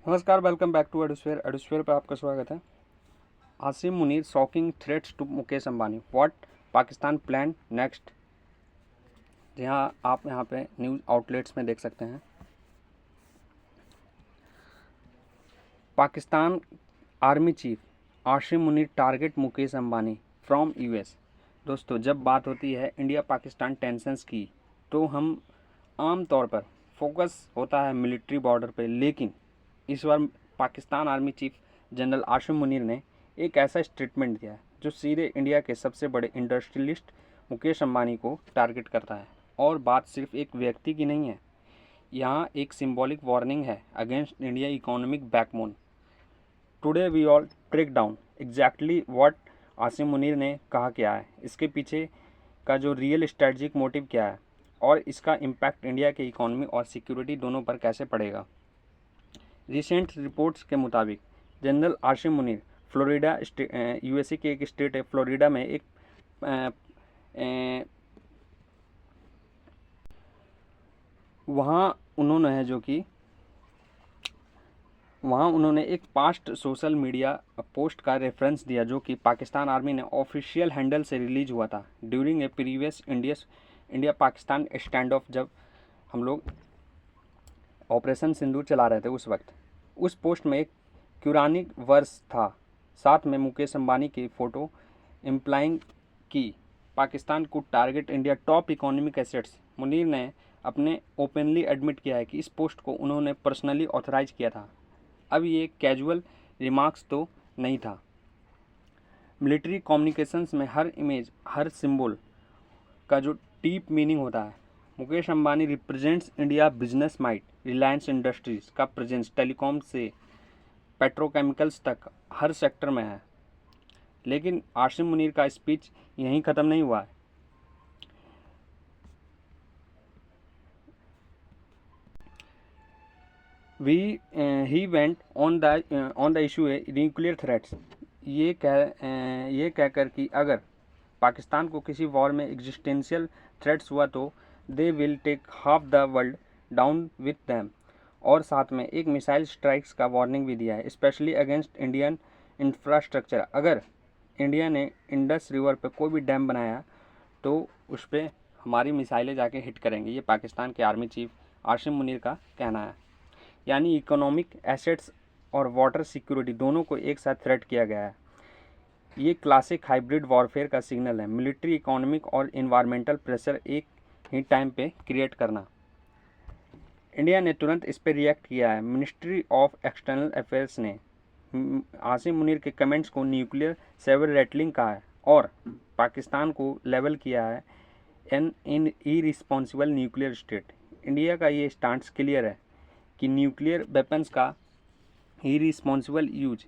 नमस्कार, welcome back to Edusphere. Edusphere पर आपका स्वागत है। Asim Munir shocking threats to Mukesh Ambani, what Pakistan plan next. जहाँ आप यहाँ पे न्यूज़ आउटलेट्स में देख सकते हैं। Pakistan army chief Asim Munir target Mukesh Ambani from US. दोस्तों, जब बात होती है इंडिया पाकिस्तान टेंशंस की तो हम आम तौर पर फोकस होता है मिलिट्री बॉर्डर पे, लेकिन इस बार Pakistan army chief general Asim Munir ने एक ऐसा स्टेटमेंट दिया है जो सीधे इंडिया के सबसे बड़े इंडस्ट्रियलिस्ट मुकेश अंबानी को टारगेट करता है। और बात सिर्फ एक व्यक्ति की नहीं है, यहाँ एक सिंबॉलिक वार्निंग है against India economic backbone. Today we all break down exactly what Asim Munir ने कहा क्या है, इसके पीछे का जो रियल स्ट्रेटजिक मोटिव क्या है और इसका इम्पैक्ट इंडिया के इकोनॉमी और सिक्योरिटी दोनों पर कैसे पड़ेगा। रिसेंट रिपोर्ट्स के मुताबिक general Asim Munir Florida USA के एक स्टेट है फ्लोरिडा में एक वहाँ उन्होंने एक पास्ट सोशल मीडिया पोस्ट का रेफरेंस दिया जो कि पाकिस्तान आर्मी ने ऑफिशियल हैंडल से रिलीज हुआ था during A previous India Pakistan stand of. जब हम लोग ऑपरेशन सिंदूर चला रहे थे उस वक्त उस पोस्ट में एक कुरानिक वर्स था, साथ में मुकेश अंबानी की फ़ोटो इम्प्लाइंग कि पाकिस्तान को target India top economic assets. Munir ने अपने ओपनली एडमिट किया है कि इस पोस्ट को उन्होंने पर्सनली ऑथराइज किया था। अब ये कैजुअल रिमार्क्स तो नहीं था। मिलिट्री कम्युनिकेशंस में हर इमेज, हर सिंबल का जो डीप मीनिंग होता है। Mukesh Ambani represents India business might, Reliance industries का प्रेजेंस टेलीकॉम से पेट्रोकेमिकल्स तक हर सेक्टर में है। लेकिन आसिम मुनीर का स्पीच यहीं ख़त्म नहीं हुआ है। He went on the issue a nuclear threats. ये कहकर कि अगर पाकिस्तान को किसी वॉर में एग्जिस्टेंशियल थ्रेट्स हुआ तो they will take half the world down with them. और साथ में एक मिसाइल स्ट्राइक्स का वार्निंग भी दिया है, स्पेशली अगेंस्ट इंडियन इंफ्रास्ट्रक्चर। अगर इंडिया ने इंडस रिवर पे कोई भी डैम बनाया तो उस पर हमारी मिसाइलें जाके हिट करेंगी। ये पाकिस्तान के आर्मी चीफ आसिम मुनीर का कहना है। यानी इकोनॉमिक एसेट्स और वाटर सिक्योरिटी दोनों को एक साथ थ्रेट किया गया है। ये क्लासिक हाइब्रिड वॉरफेयर का सिग्नल है, मिलिट्री, इकोनॉमिक और इन्वायरमेंटल प्रेशर एक ही टाइम पे क्रिएट करना। इंडिया ने तुरंत इस पर रिएक्ट किया है। मिनिस्ट्री ऑफ एक्सटर्नल अफेयर्स ने आसिम मुनीर के कमेंट्स को न्यूक्लियर सेवर रेटलिंग कहा है और पाकिस्तान को लेवल किया है an irresponsible nuclear state. India का ये स्टांस क्लियर है कि न्यूक्लियर वेपन्स का इरिस्पॉन्सिबल यूज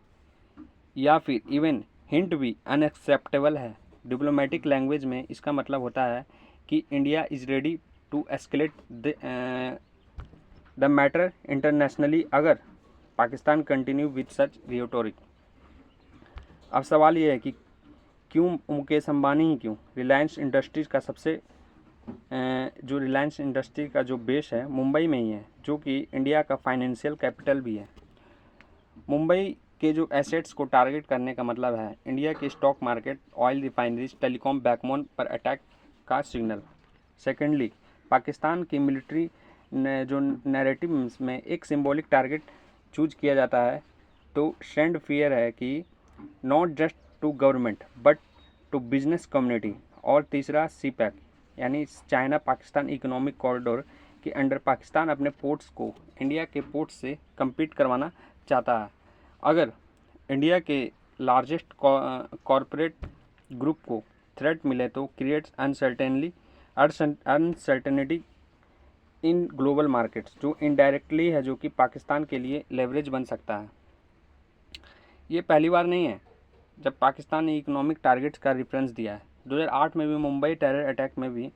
या फिर इवन हिंट भी अनएक्सेप्टेबल है। डिप्लोमेटिक लैंग्वेज में इसका मतलब होता है कि India is ready to escalate the matter internationally अगर Pakistan continue with such rhetoric. अब सवाल ये है कि क्यों मुकेश अंबानी ही क्यों? रिलायंस इंडस्ट्रीज का जो रिलायंस इंडस्ट्री का जो बेस है मुंबई में ही है, जो कि इंडिया का फाइनेंशियल कैपिटल भी है। मुंबई के जो एसेट्स को टारगेट करने का मतलब है इंडिया के stock market, oil refineries, telecom backbone पर अटैक का सिग्नल। सेकेंडली, पाकिस्तान की मिलिट्री जो नैरेटिव में एक सिंबॉलिक टारगेट चूज किया जाता है तो सेंड फियर है कि not just to government but to business community. और तीसरा, सीपैक यानी चाइना पाकिस्तान इकोनॉमिक कॉरिडोर के अंडर पाकिस्तान अपने पोर्ट्स को इंडिया के पोर्ट्स से compete करवाना चाहता है। अगर इंडिया के लार्जेस्ट कॉरपोरेट ग्रुप को थ्रेट मिले तो creates uncertainty in global markets, जो इनडायरेक्टली है, जो कि पाकिस्तान के लिए लेवरेज बन सकता है। ये पहली बार नहीं है जब पाकिस्तान ने इकोनॉमिक टारगेट्स का रेफरेंस दिया है। 2008 में भी मुंबई टेरर अटैक में भी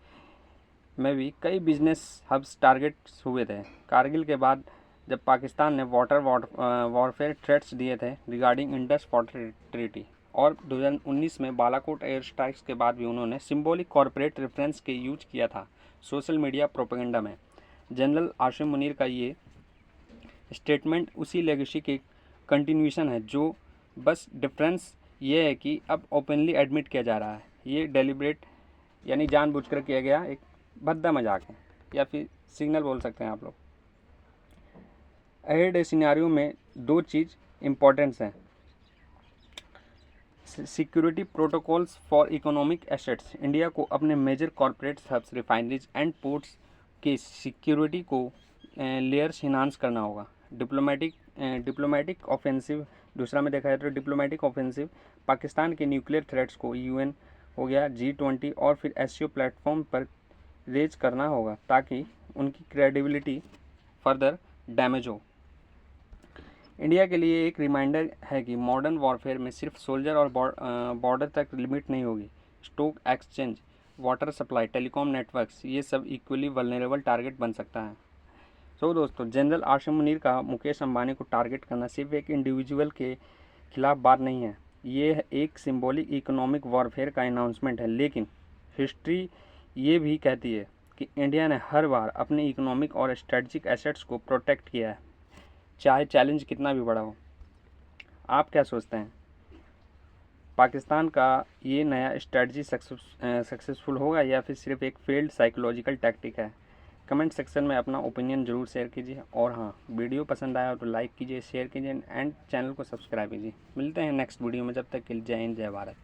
कई बिजनेस हब्स टारगेट्स हुए थे। कारगिल के बाद जब पाकिस्तान ने वॉरफेयर थ्रेट्स दिए थे रिगार्डिंग इंडस वाटर ट्रीटी, और 2019 में बालाकोट एयर स्ट्राइक्स के बाद भी उन्होंने सिंबॉलिक कॉरपोरेट रेफरेंस के यूज किया था सोशल मीडिया प्रोपेगेंडा में। जनरल आसिम मुनीर का ये स्टेटमेंट उसी लेगेसी के कंटिन्यूशन है, जो बस डिफरेंस ये है कि अब ओपनली एडमिट किया जा रहा है। ये डेलिब्रेट यानी जानबूझकर किया गया एक भद्दा मजाक है, या फिर सिग्नल बोल सकते हैं आप लोग। अहेड सिनेरियो में दो चीज़ इम्पोर्टेंस हैं। Security protocols for economic assets. India को अपने major corporate hubs, refineries and ports के सिक्योरिटी को लेयर्स इन्हांस करना होगा। डिप्लोमेटिक ऑफेंसिव, दूसरा में देखा जाए तो डिप्लोमेटिक ऑफेंसिव पाकिस्तान के न्यूक्लियर थ्रेट्स को UN हो गया, G20 और फिर SCO प्लेटफॉर्म पर रेज करना होगा, ताकि उनकी क्रेडिबिलिटी फर्दर डैमेज हो। इंडिया के लिए एक रिमाइंडर है कि मॉडर्न वॉरफेयर में सिर्फ सोल्जर और बॉर्डर तक लिमिट नहीं होगी। Stock exchange, water supply, telecom networks, ये सब इक्वली वल्नरेबल टारगेट बन सकता है। सो दोस्तों, जनरल आसिम मुनीर का मुकेश अंबानी को टारगेट करना सिर्फ एक इंडिविजुअल के खिलाफ बात नहीं है, ये एक सिंबॉलिक इकोनॉमिक वॉरफेयर का अनाउंसमेंट है। लेकिन हिस्ट्री ये भी कहती है कि इंडिया ने हर बार अपने इकोनॉमिक और स्ट्रेटजिक एसेट्स को प्रोटेक्ट किया है, चाहे चैलेंज कितना भी बड़ा हो। आप क्या सोचते हैं, पाकिस्तान का ये नया स्ट्रेटजी सक्सेसफुल होगा या फिर सिर्फ एक फेल्ड साइकोलॉजिकल टैक्टिक है? कमेंट सेक्शन में अपना ओपिनियन ज़रूर शेयर कीजिए, और हाँ, वीडियो पसंद आया तो लाइक कीजिए, शेयर कीजिए एंड चैनल को सब्सक्राइब कीजिए। मिलते हैं नेक्स्ट वीडियो में, जब तक के लिए जय हिंद, जय भारत।